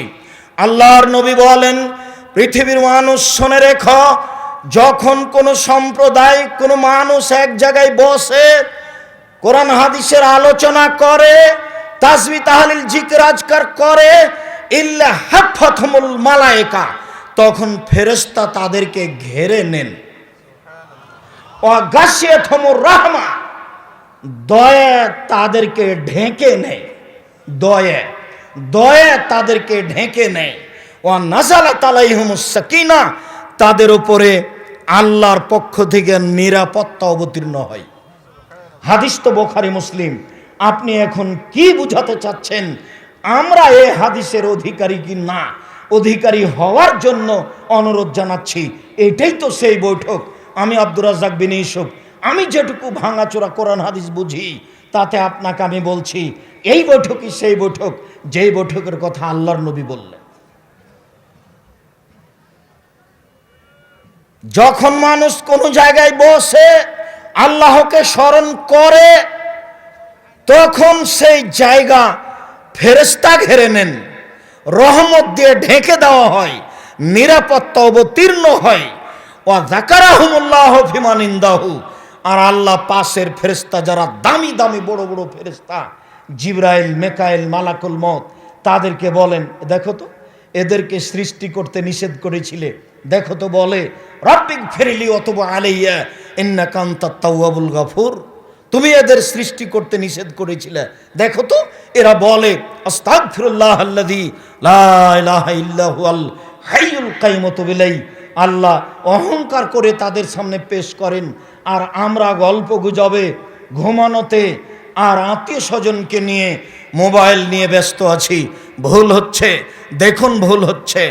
Speaker 1: আল্লাহর নবী বলেন, পৃথিবীর মানুষ শুনে রেখো, যখন কোনো সম্প্রদায় কোনো মানুষ এক জায়গায় বসে কোরআন হাদিসের আলোচনা করে, তাসবিহ তাহলিল জিকির আজকার করে, ইল্লা হাফাতহুমুল মালায়েকা, তখন ফেরেশতা তাদেরকে ঘিরে নেন। ওয়া গাশিয়াতহুমুর রাহমা, দয়া তাদেরকে ঢেকে নেয়, দয়া তাদেরকে ঢেকে নেয়। ওয়া নাযালাত আলাইহিমুস সাকিনা, তাদের উপরে আল্লাহর পক্ষ থেকে নিরাপত্তা অবতীর্ণ হয়। হাদিস তো বুখারী মুসলিম। আপনি এখন কি বুঝাতে চাচ্ছেন? আমরা এই হাদিসের অধিকারী কি না, অধিকারী হওয়ার জন্য অনুরোধ জানাচ্ছি। এটাই তো সেই বৈঠক। আমি আব্দুর রাজ্জাক বিন ইউসুফ, আমি যেটুকু ভাঙাচোরা কোরআন হাদিস বুঝি, তাতে আপনাকে আমি বলছি, এই বৈঠকই সেই বৈঠক যেই বৈঠকের কথা আল্লাহর নবী বললেন। যখন মানুষ কোন জায়গায় বসে আল্লাহকে স্মরণ করে, তখন সেই জায়গা ফেরেশতা ঘিরে নেন, রহমত দিয়ে ঢেকে দেওয়া হয়, নিরাপত্তা অবতীর্ণ হয়। ওয়া যাকারাহুমুল্লাহু ফিমান ইনদাহু, আর আল্লাহ পাশের ফেরেশতা যারা দামি দামি বড় বড় ফেরেশতা, জিবরাইল, মিকাইল, মালাকুল মউত, তাদেরকে বলেন, দেখো তো এদেরকে সৃষ্টি করতে নিষেধ করেছিলে, দেখো তো বলে রব্বিক ফিরলি ওয়াতুব আলাইয়া ইন্নাকা আনতাত তাওয়াবুল গফুর, তুমি এদের সৃষ্টি করতে নিষেধ করেছিলে, দেখো তো এরা বলে আস্তাগফিরুল্লাহাল্লাযী লা ইলাহা ইল্লা হুয়াল হাইয়ুল কাইয়ুম বিলাই। আল্লাহ অহংকার করে তাদের সামনে পেশ করেন, আর আমরা গল্প গুজবে, ঘুমানোতে আর আত্মীয় স্বজনকে নিয়ে মোবাইল নিয়ে ব্যস্ত আছি। ভুল হচ্ছে, দেখুন ভুল হচ্ছে,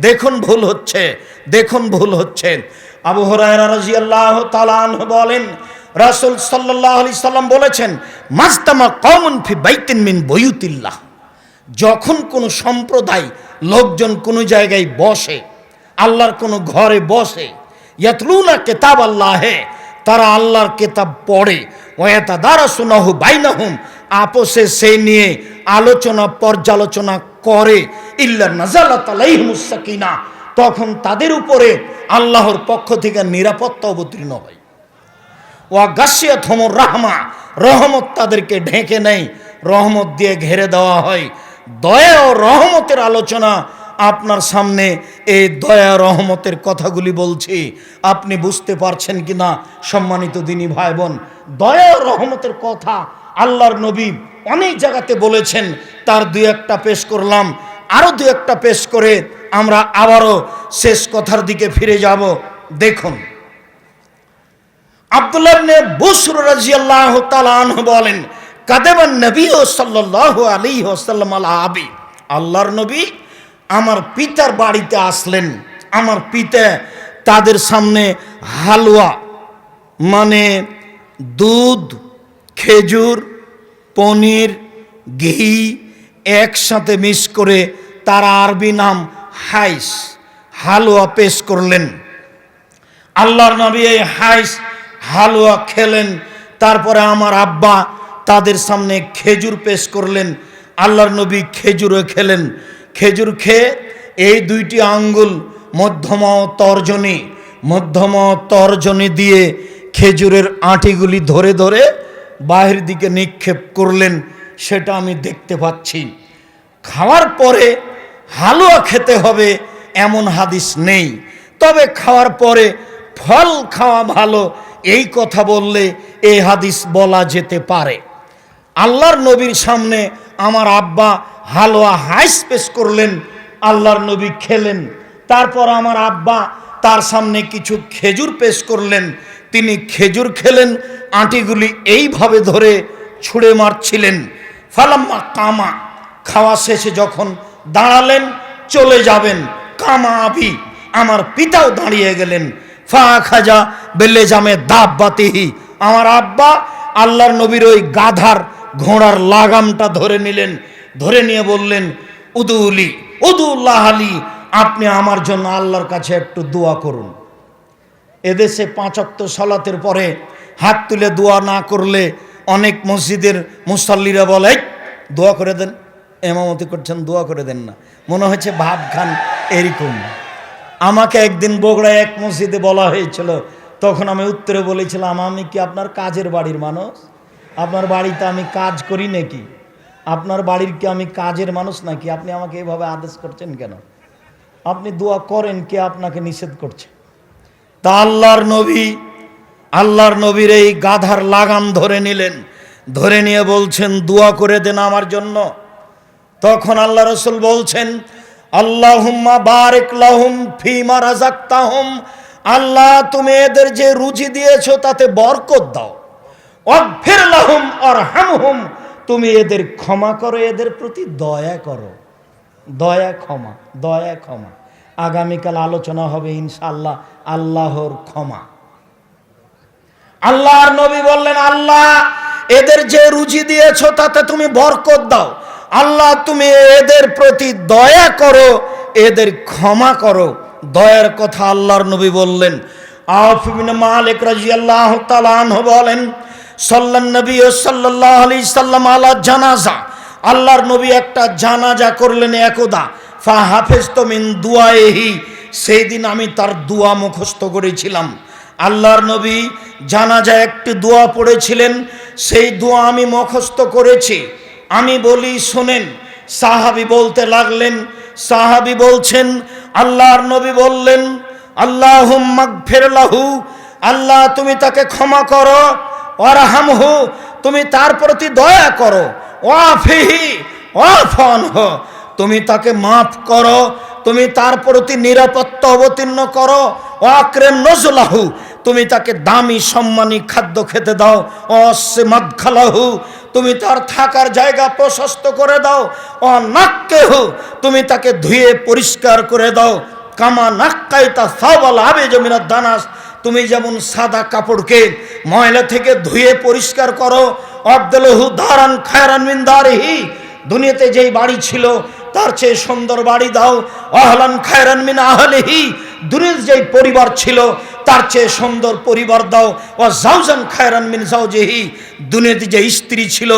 Speaker 1: দেখুন ভুল হচ্ছে, দেখুন ভুল হচ্ছে। আবু হুরায়রা রাদিয়াল্লাহু তাআলা আনহু বলেন, রাসূল সাল্লাল্লাহু আলাইহি সাল্লাম বলেছেন, মাজতামা কওমুন ফি বাইতিন মিন বুয়ুতিল্লাহ, যখন কোন সম্প্রদায় লোকজন কোন জায়গায় বসে, আল্লাহর কোন ঘরে বসে, ইয়াতলুনা কিতাবাল্লাহে, তারা আল্লাহর কিতাব পড়ে, ওয়া ইয়াতাদারাসুনাহু বাইনাহুম, আপোষে সেই নিয়ে আলোচনা পর্যালোচনা করে, ইল্লা নাযালাত আলাইহিমুস সাকিনা, তখন তাদের উপরে আল্লাহর পক্ষ থেকে নিরাপত্তা অবতীর্ণ হয়। ওয়া গাশিয়াতহুমুর রাহমা, রহমত তাদেরকে ঢেকে নেয়, রহমত দিয়ে ঘিরে দেওয়া হয়। দয়া ও রহমতের আলোচনা আপনার সামনে এই দয়া রহমতের কথাগুলি বলছি। আপনি বুঝতে পারছেন কিনা সম্মানিত দিনী ভাই বোন? দয়া রহমতের কথা আল্লাহর নবী অনেক জায়গাতে বলেছেন। তার দুই একটা পেশ করলাম, আরো দুই একটা পেশ করে আমরা আবারও শেষ কথার দিকে ফিরে যাব। দেখুন, আব্দুল্লাহ ইবনে বুসর রাদিয়াল্লাহু তাআলা আনহু বলেন, কাদাবান নবী সাল্লাল্লাহু আলাইহি ওয়াসাল্লাম আলা আবি, আল্লাহর নবী আমার পিতার বাড়িতে আসলেন। আমার পিতা তাদের সামনে হালুয়া মানে দুধ, খেজুর, পনির, ঘি একসাথে মিক্স করে, তার আরবি নাম হাইস, হালুয়া পেশ করলেন। আল্লাহর নবী এই হাইস হালুয়া খেলেন। তারপরে আমার আব্বা তাদের সামনে খেজুর পেশ করলেন। আল্লাহর নবী খেজুরও খেলেন। খেজুর খেয়ে এই দুইটি আঙ্গুল মধ্যম তর্জনী দিয়ে খেজুরের আঁটিগুলি ধরে ধরে বাহির দিকে নিক্ষেপ করলেন। সেটা আমি দেখতে পাচ্ছি। খাওয়ার পরে হালুয়া খেতে হবে এমন হাদিস নেই, তবে খাওয়ার পরে ফল খাওয়া ভালো এই কথা বললে এই হাদিস বলা যেতে পারে। আল্লাহর নবীর সামনে আমার আব্বা হালুয়া হাইস পেশ করলেন, আল্লাহর নবী খেলেন। তারপর আমার আব্বা তার সামনে কিছু খেজুর পেশ করলেন, তিনি খেজুর খেলেন, আঁটিগুলি এইভাবে ধরে ছুঁড়ে মারছিলেন। ফালাম্মা কামা, খাওয়া শেষে যখন দাঁড়ালেন চলে যাবেন, কামা আবি, আমার পিতাও দাঁড়িয়ে গেলেন। ফা খাজা বেলে জামে দাব্বাতিহি, আমার আব্বা আল্লাহর নবীর ওই গাধার ঘোড়ার লাগামটা ধরে নিলেন। ধরে নিয়ে বললেন, উদুলি উদুল্লাহ আলী, আপনি আমার জন্য আল্লাহর কাছে একটু দোয়া করুন। এদেশে 5 ওয়াক্ত সালাতের পরে হাত তুলে দোয়া না করলে অনেক মসজিদের মুসাল্লিরা বলে, দোয়া করে দেন, এমামতি করছেন দোয়া করে দেন না, মনে হচ্ছে ভাব খান এরকম। আমাকে একদিন বগুড়ায় এক মসজিদে বলা হয়েছিল, তখন আমি উত্তরে বলেছিলাম, আমি কি আপনার কাজের বাড়ির মানুষ? আপনার বাড়িতে আমি কাজ করি নাকি? আপনার বাড়ির কি আমি কাজের মানুষ নাকি? আপনি আমাকে এভাবে আদেশ করছেন কেন? আপনি দোয়া করেন, কে আপনাকে নিষেধ করছে? তা আল্লাহর নবীর এই গাধার লাগাম ধরে নিলেন। ধরে নিয়ে বলছেন, দোয়া করে দেন আমার জন্য। তখন আল্লাহ রাসূল বলছেন, আল্লাহুম্মা বারিক লাহুম ফিমা রাযাকতাহুম, আল্লাহ তুমি এদের যে রুজি দিয়েছো তাতে বরকত দাও। ওয়াগফির লাহুম আরহামহুম, তুমি এদের ক্ষমা করো, এদের প্রতি দয়া করো। দয়া ক্ষমা। আগামীকাল আলোচনা হবে ইনশাআল্লাহ আল্লাহর ক্ষমা। আল্লাহর নবী বললেন, আল্লাহ এদের যে রুজি দিয়েছো তাতে তুমি বরকত দাও। আল্লাহ তুমি এদের প্রতি দয়া করো, এদের ক্ষমা করো। দয়ার কথা আল্লাহর নবী বললেন। আউফ ইবনে মালিক রাদিয়াল্লাহু তাআলা আনহু বলেন, সাল্লাল্লাহু নবী সাল্লাল্লাহু আলাইহি সাল্লাম আলা জানাজা, আল্লাহর নবী একটা জানাজা করলেন একদা। ফা হাফিজতু মিন দুআইহি, সেই দিন আমি তার দোয়া মুখস্থ করেছিলাম। আল্লাহর নবী জানাজায় একটি দোয়া পড়েছিলেন, সেই দোয়া আমি মুখস্থ করেছি। আমি বলি শোনেন। সাহাবী বলতে লাগলেন, সাহাবী বলছেন, আল্লাহর নবী বললেন, আল্লাহুম্মা গফির লাহু, আল্লাহ তুমি তাকে ক্ষমা করো। ওয়ারহামহু, তুমি তার প্রতি দয়া করো। ওয়াফিহি ওয়াফানহু, তুমি তাকে মাফ করো, তুমি তার প্রতি নিরাপত্তা অবতীর্ণ করো। ওয়াকরিম নজলাহু, তুমি তাকে দামি সম্মানী খাদ্য খেতে দাও। ওয়াসি মাদখালাহু, তুমি তার থাকার জায়গা প্রশস্ত করে দাও। অনাক্কেহু, তুমি তাকে ধুয়ে পরিষ্কার করে দাও। কামা নাক্কাইতা সাওবাল আবিজ মিনাদ দানাস, তুমি যেমন সাদা কাপড়কে ময়লা থেকে ধুয়ে পরিষ্কার করো। আবদুলহু দারান খায়রান মিন দারিহি, দুনিয়াতে যেই বাড়ি ছিল তার চেয়ে সুন্দর বাড়ি দাও। আহলান খায়রান মিন আহলিহি, দুনিয়ার যেই পরিবার ছিল তার চেয়ে সুন্দর পরিবার দাও। ওয়া জাওজান খায়রান মিন জাওজিহি, দুনিয়াতে যে স্ত্রী ছিল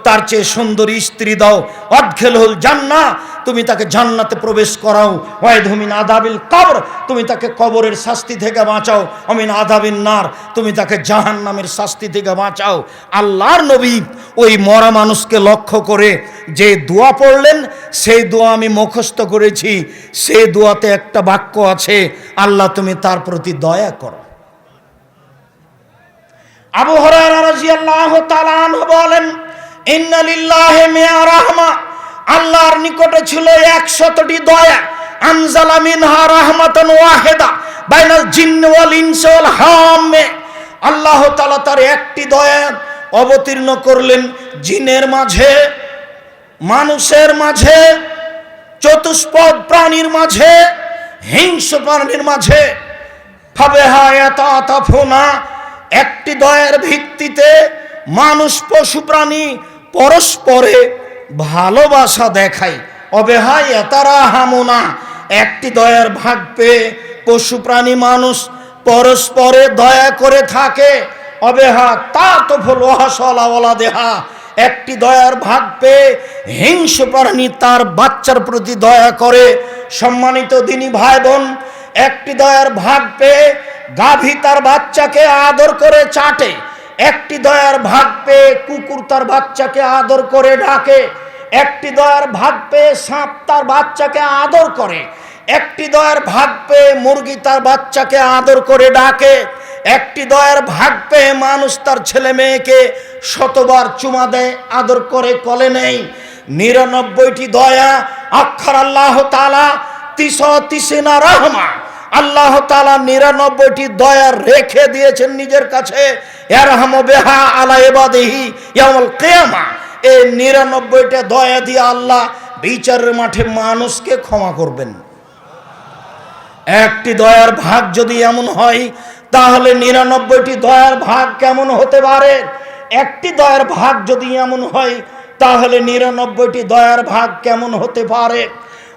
Speaker 1: তার চেয়ে সুন্দরী স্ত্রী দাও, অদখিলহুল জান্নাহ, তুমি তাকে জান্নাতে প্রবেশ করাও, ওয়াইদহু মিন আযাবিল কবর, তুমি তাকে কবরের শাস্তি থেকে বাঁচাও, মিন আযাবিন নার, তুমি তাকে জাহান্নামের শাস্তি থেকে বাঁচাও। আল্লাহর নবী ওই মরা মানুষকে লক্ষ্য করে যে দোয়া পড়লেন, সেই দোয়া আমি মুখস্থ করেছি। সেই দোয়াতে একটা বাক্য আছে, আল্লাহ তুমি তার প্রতি দয়া করো। আবু হুরায়রা রাদিয়াল্লাহু তাআলা আনহু বলেন, ইন্না লিল্লাহি মিয়া রাহমা, আল্লাহর নিকটে ছিল 100টি দয়া, আনজালা মিনহা রাহমাতান ওয়াহিদা বাইনাল জিন্নি ওয়াল ইনসি ওয়াল হাম্মে, আল্লাহ তাআলা তার একটি দয়া অবতীর্ণ করলেন জিনের মাঝে, মানুষের মাঝে, চতুষ্পদ প্রাণীর মাঝে, হিংস্র প্রাণীর মাঝে। ফাবিহা ইয়াতাতাফুনা, একটি দয়ার ভিত্তিতে মানুষ পশু প্রাণী পরস্পরে ভালোবাসা দেখায়। অবেহা ইয়াতারাহামুনা, একটি দয়ার ভাগ পেয়ে পশু প্রাণী মানুষ পরস্পরে দয়া করে থাকে। অবেহা তাতফুল ওয়াহশালা ওয়ালাদেহা, একটি দয়ার ভাগ পেয়ে হিংস্র প্রাণী তার বাচ্চার প্রতি দয়া করে। সম্মানিত দিনী ভাই বোন, একটি দয়ার ভাগ পেয়ে গাভী তার বাচ্চাকে আদর করে চাটে, একটি দয়ার ভাগ পেয়ে কুকুর তার বাচ্চাকে আদর করে ডাকে, একটি দয়ার ভাগ পেয়ে সাপ তার বাচ্চাকে আদর করে, একটি দয়ার ভাগ পেয়ে মুরগি তার বাচ্চাকে আদর করে ডাকে, একটি দয়ার ভাগ পেয়ে মানুষ তার ছেলে মেয়েকে শতবার চুমা দেয়, আদর করে কোলে নেই। 99টি দয়া আখার আল্লাহ তাআলা 39 রহমা, আল্লাহ তাআলা 99টি দয়া রেখে দিয়েছেন নিজের কাছে। ইয়ারহামু বিহা আলা ইবাদিহি ইয়াউমুল কিয়ামা, এই 99টা দয়া দিয়ে আল্লাহ বিচারের মাঠে মানুষকে ক্ষমা করবেন। একটি দয়ার ভাগ যদি এমন হয়, তাহলে 99টি দয়ার ভাগ কেমন হতে পারে? একটি দয়ার ভাগ যদি এমন হয়, তাহলে 99টি দয়ার ভাগ কেমন হতে পারে?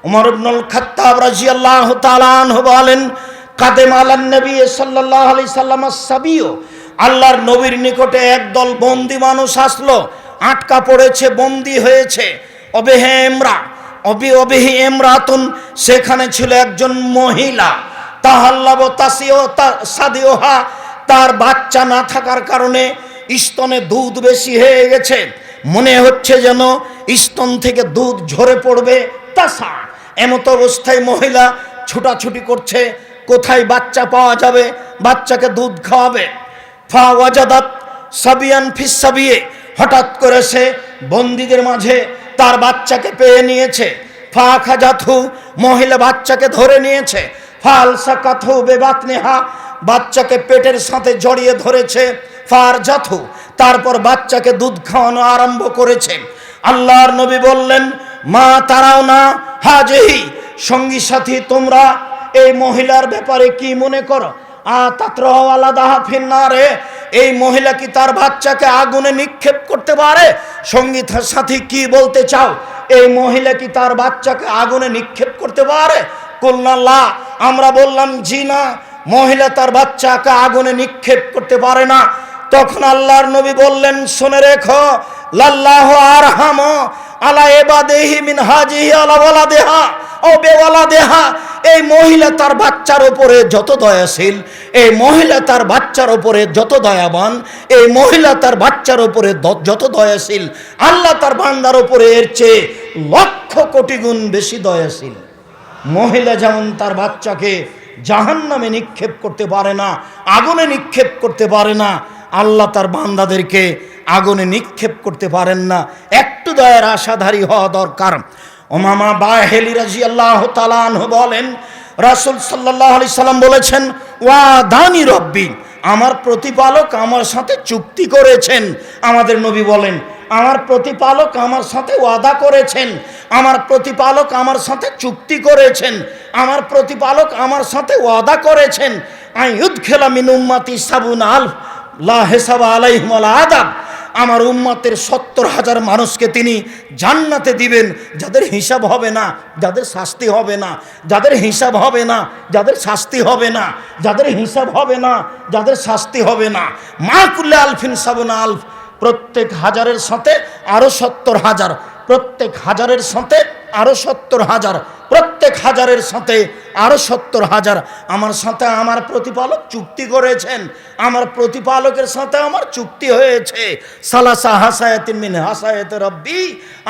Speaker 1: ওমর ইবনুল খাত্তাব রাদিয়াল্লাহু তাআলা আনহু বলেন, কাদেম আলান নবী সাল্লাল্লাহু আলাইহি সাল্লাম সাবিয়্য, আল্লাহর নবীর নিকটে একদল বন্দী মানুষ আসলো, আটকা পড়েছে, বন্দী হয়েছে। অবিহি ইমরাতুন, সেখানে ছিল একজন মহিলা, তাহাল্লাব তাসিও সাদিওহা, তার বাচ্চা না থাকার কারণে স্তনে দুধ বেশি হয়ে গেছে, মনে হচ্ছে যেন স্তন থেকে দুধ ঝরে পড়বে। তাসা, এমত অবস্থায় মহিলা ছুটাছুটি করছে, কোথায় বাচ্চা পাওয়া যাবে, বাচ্চাকে দুধ খাওয়াবে। ফা ওয়াজাদাত সাবিয়ান ফিস সাবিয়ে, হঠাৎ করে সে বন্দীদের মাঝে তার বাচ্চাকে পেয়ে নিয়েছে। ফা খাজাথু, মহিলা বাচ্চাকে ধরে নিয়েছে। ফাল সাকাথু বেবাতনিহা, বাচ্চাকে পেটের সাথে জড়িয়ে ধরেছে। ফার জাথু, তারপর বাচ্চাকে দুধ খাওয়ানো আরম্ভ করেছে। আল্লাহর নবী বললেন, মা তারাও না হাজিহি, সঙ্গী সাথী তোমরা এই মহিলার ব্যাপারে কি মনে করো? এই মহিলা কি তার বাচ্চাকে আগুনে নিক্ষেপ করতে পারে? সঙ্গী সাথী কি বলতে চাও? এই মহিলা কি তার বাচ্চাকে আগুনে নিক্ষেপ করতে পারে? কুলনাল্লাহ, আমরা বললাম জি না, মহিলা তার বাচ্চাকে আগুনে নিক্ষেপ করতে পারে না। তখন আল্লাহর নবী বললেন, শুনে রেখো, লাল্লাহু আরহামু আলা ইবাদিহি মিন হাজিহি আলা ওয়ালাদিহা ও বেওয়ালাদিহা, এই মহিলা তার বাচ্চার উপরে যত দয়াশীল, এই মহিলা তার বাচ্চার উপরে যত দয়াবান, এই মহিলা তার বাচ্চার উপরে যত দয়াশীল, আল্লাহ তার বান্দার উপরে এর চেয়ে লক্ষ কোটি গুণ বেশি দয়াশীল। মহিলা যেমন তার বাচ্চাকে জাহান্নামে নিক্ষেপ করতে পারে না, আগুনে নিক্ষেপ করতে পারে না, আল্লাহ তার বান্দাদেরকে আগুনে নিক্ষেপ করতে পারেন না। একটু দয়ার আশাধারী হওয়া দরকার। উমামা বাহিলি রাদিয়াল্লাহু তাআলা আনহু বলেন, রাসূল সাল্লাল্লাহু আলাইহি সাল্লাম বলেছেন, ওয়া দানি রব্বি, আমার প্রতিপালক আমার সাথে চুক্তি করেছেন। আমাদের নবী বলেন, আমার প্রতিপালক আমার সাথে ওয়াদা করেছেন, আমার প্রতিপালক আমার সাথে চুক্তি করেছেন, আমার প্রতিপালক আমার সাথে ওয়াদা করেছেন, আইয়ুদখিলা মিন উম্মতি ৭০,০০০ লা হিসাবা আলাইহিম ওয়ালা আযাব, আমার উম্মতের ৭০,০০০ মানুষকে তিনি জান্নাতে দিবেন, যাদের হিসাব হবে না, যাদের শাস্তি হবে না, যাদের হিসাব হবে না, যাদের শাস্তি হবে না, যাদের হিসাব হবে না, যাদের শাস্তি হবে না। মা কুল্লে আলফিন ৭০,০০০, প্রত্যেক হাজারের সাথে আরো 70,000, প্রত্যেক হাজারের সাথে আরো 70,000, প্রত্যেক হাজারের সাথে আরো 70,000। আমার সাথে আমার প্রতিপালক চুক্তি করেছেন, আমার প্রতিপালকের সাথে আমার চুক্তি হয়েছে। সালাসা হাসায়াতিন মিন হাসায়াতি রব্বি,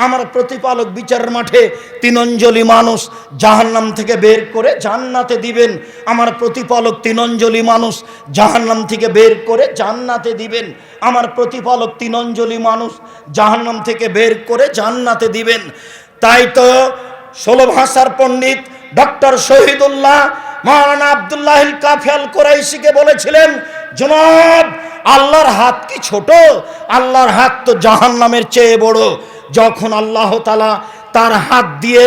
Speaker 1: আমার প্রতিপালক বিচারের মাঠে 3 অঞ্জলি মানুষ জাহান্নাম থেকে বের করে জান্নাতে দিবেন। আমার প্রতিপালক 3 অঞ্জলি মানুষ জাহান্নাম থেকে বের করে জান্নাতে দিবেন। আমার প্রতিপালক 3 অঞ্জলি মানুষ জাহান্নাম থেকে বের করে জান্নাতে দিবেন। তাই তো 16 ভাষার পণ্ডিত ডক্টর শহীদুল্লাহ মাওলানা আব্দুল্লাহ কাফি আল কুরাইশিকে বলেছিলেন, জনাব আল্লাহর হাত কি ছোট? আল্লাহর হাত তো জাহান্নামের চেয়ে বড়। যখন আল্লাহ তাআলা তার হাত দিয়ে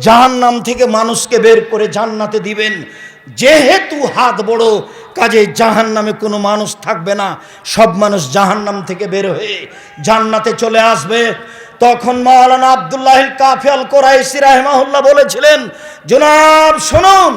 Speaker 1: জাহান্নাম থেকে মানুষকে বের করে জান্নাতে দিবেন, যেহেতু হাত বড় কাজে জাহান্নামে কোনো মানুষ থাকবে না, সব মানুষ জাহান্নাম থেকে বের হয়ে জান্নাতে চলে আসবে। তখন মাওলানা আব্দুল্লাহ কাফি আল কুরাইশি রাহিমাহুল্লাহ বলেছিলেন, জনাব শুনুন,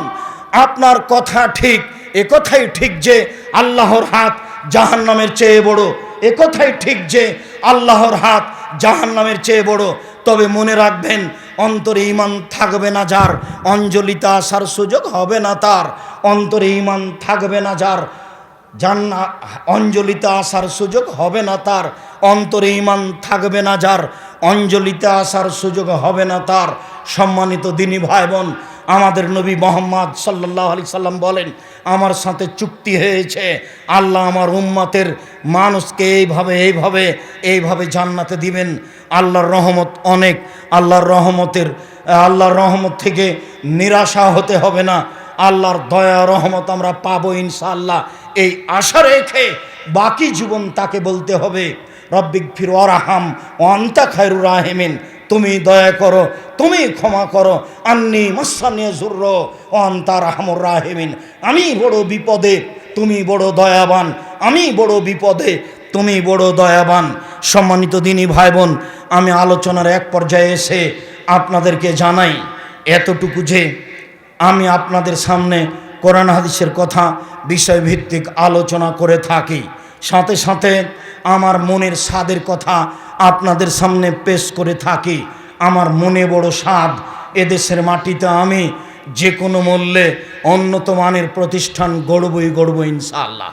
Speaker 1: আপনার কথা ঠিক, এ কথাই ঠিক যে আল্লাহর হাত জাহান্নামের চেয়ে বড়, এ কথাই ঠিক যে আল্লাহর হাত জাহান্নামের চেয়ে বড়। তবে মনে রাখবেন, অন্তরে ঈমান থাকবে না যার, অঞ্জলিতে আসার সুযোগ হবে না তার। অন্তরে ঈমান থাকবে না যার, অঞ্জলিতে আসার সুযোগ হবে না তার। অন্তরে ঈমান থাকবে না যার, অঞ্জলিতে আসার সুযোগ হবে না তার। সম্মানিত দিনী ভাই বোন, আমাদের নবী মুহাম্মদ সাল্লাল্লাহু আলাইহি সাল্লাম বলেন, আমার সাথে চুক্তি হয়েছে, আল্লাহ আমার উম্মতের মানুষকে এইভাবে জান্নাতে দিবেন। আল্লাহর রহমত অনেক, আল্লাহর রহমত থেকে নিরাশা হতে হবে না। আল্লাহর দয়া রহমত আমরা পাবো ইনশাআল্লাহ। এই আশা রেখে বাকি জীবন তাকে বলতে হবে, রব্বিগফির ওয়ারহাম ওয়া আনতা খায়রুর রাহিমিন, তুমি দয়া করো, তুমি ক্ষমা করো। আন্নি মাসানিয়া যুরর ওয়া আনতা আরহামুর রাহিমিন, আমি বড় বিপদে, তুমি বড় দয়াবান। আমি বড় বিপদে, তুমি বড় দয়াবান। সম্মানিত দিনী ভাই বোন, আমি আলোচনার এক পর্যায়ে এসে আপনাদেরকে জানাই এতটুকু যে আমি আপনাদের সামনে কোরআন হাদিসের কথা বিষয়ভিত্তিক আলোচনা করে থাকি, সাথে সাথে আমার মনের স্বাদের কথা আপনাদের সামনে পেশ করে থাকি। আমার মনে বড় স্বাদ, এদেশের মাটিতে আমি যে কোনো মূল্যে উন্নত মানের প্রতিষ্ঠান গড়বই ইনশাআল্লাহ।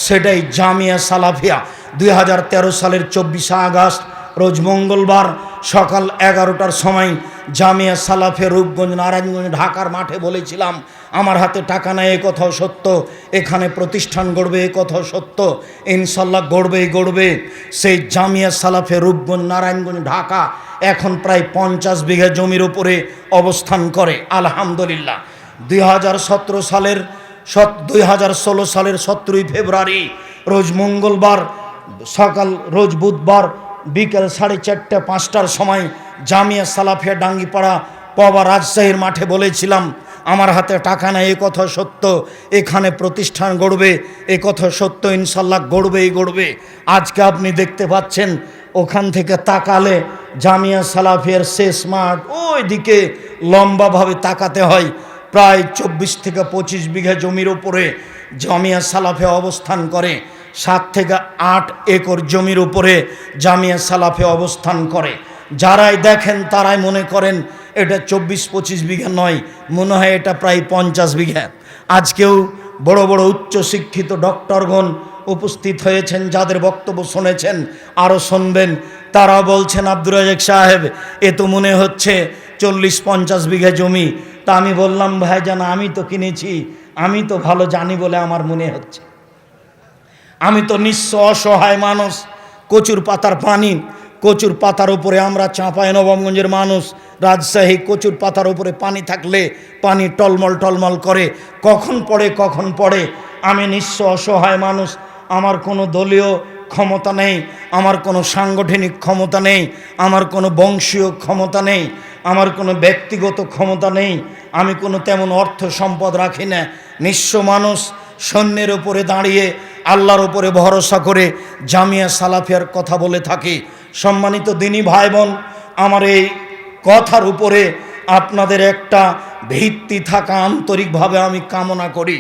Speaker 1: সেটাই জামিয়া সালাফিয়া। 2013 সালের 24 আগস্ট রোজ মঙ্গলবার সকাল 11টার সময় জামিয়া সালাফিয়া রূপগঞ্জ নারায়ণগঞ্জ ঢাকার মাঠে বলেছিলাম, আমার হাতে টাকা নাই এ কথাও সত্য, এখানে প্রতিষ্ঠান গড়বে এ কথাও সত্য, ইনশাল্লাহ গড়বে। সেই জামিয়া সালাফিয়া রূপগঞ্জ নারায়ণগঞ্জ ঢাকা এখন প্রায় 50 বিঘা জমির উপরে অবস্থান করে আলহামদুলিল্লাহ। 2016 সালের 17ই ফেব্রুয়ারি রোজ মঙ্গলবার সকাল, রোজ বুধবার বিকেল 4:30-5টার সময় জামিয়া সালাফিয়া ডাঙ্গিপাড়া পবা রাজশাহীর মাঠে বলেছিলাম, আমার হাতে টাকা নেই এ কথা সত্য, এখানে প্রতিষ্ঠান গড়বে এ কথা সত্য, ইনশাল্লাহ গড়বে। আজকে আপনি দেখতে পাচ্ছেন, ওখান থেকে তাকালে জামিয়া সালাফিয়ার শেষ মাঠ ওই দিকে লম্বাভাবে তাকাতে হয়। প্রায় 24 থেকে 25 বিঘা জমির উপরে জামিয়া সালাফিয়া অবস্থান করে। 7 থেকে 8 একর জমির উপরে জামিয়া সালাফিয়া অবস্থান করে। যারাই দেখেন তারাই মনে করেন এটা 24-25 বিঘা নয়, মনে হয় এটা প্রায় 50 বিঘা। আজকেও বড় বড় উচ্চশিক্ষিত ডক্টরগণ উপস্থিত হয়েছেন, যাদের বক্তব্য শুনেছেন, আরও শুনবেন। তারা বলছেন, আব্দুর রাজ্জাক সাহেব এ তো মনে হচ্ছে 40-50 বিঘা জমি। তা আমি বললাম, ভাইজান আমি তো কিনেছি, আমি তো ভালো জানি বলে আমার মনে হচ্ছে। আমি তো নিঃস্ব অসহায় মানুষ, কচুর পাতার পানি, কচুর পাতার উপরে আমরা চাঁপাইনবাবগঞ্জের মানুষ, রাজশাহী, কচুর পাতার উপরে পানি থাকলে পানি টলমল করে, কখন পড়ে। আমি নিঃস্ব অসহায় মানুষ, আমার কোনো দলীয় ক্ষমতা নেই, আমার কোনো সাংগঠনিক ক্ষমতা নেই, আমার কোনো বংশীয় ক্ষমতা নেই, আমার কোনো ব্যক্তিগত ক্ষমতা নেই, আমি কোনো তেমন অর্থ সম্পদ রাখি না। নিঃস্ব মানুষ সৈন্যের উপরে দাঁড়িয়ে আল্লাহর উপরে ভরসা করে জামিয়া সালাফিয়ার কথা বলে থাকি। সম্মানিত দিনী ভাই বোন, আমার এই কথার উপরে আপনাদের একটা ভিত্তি থাকা আন্তরিকভাবে আমি কামনা করি।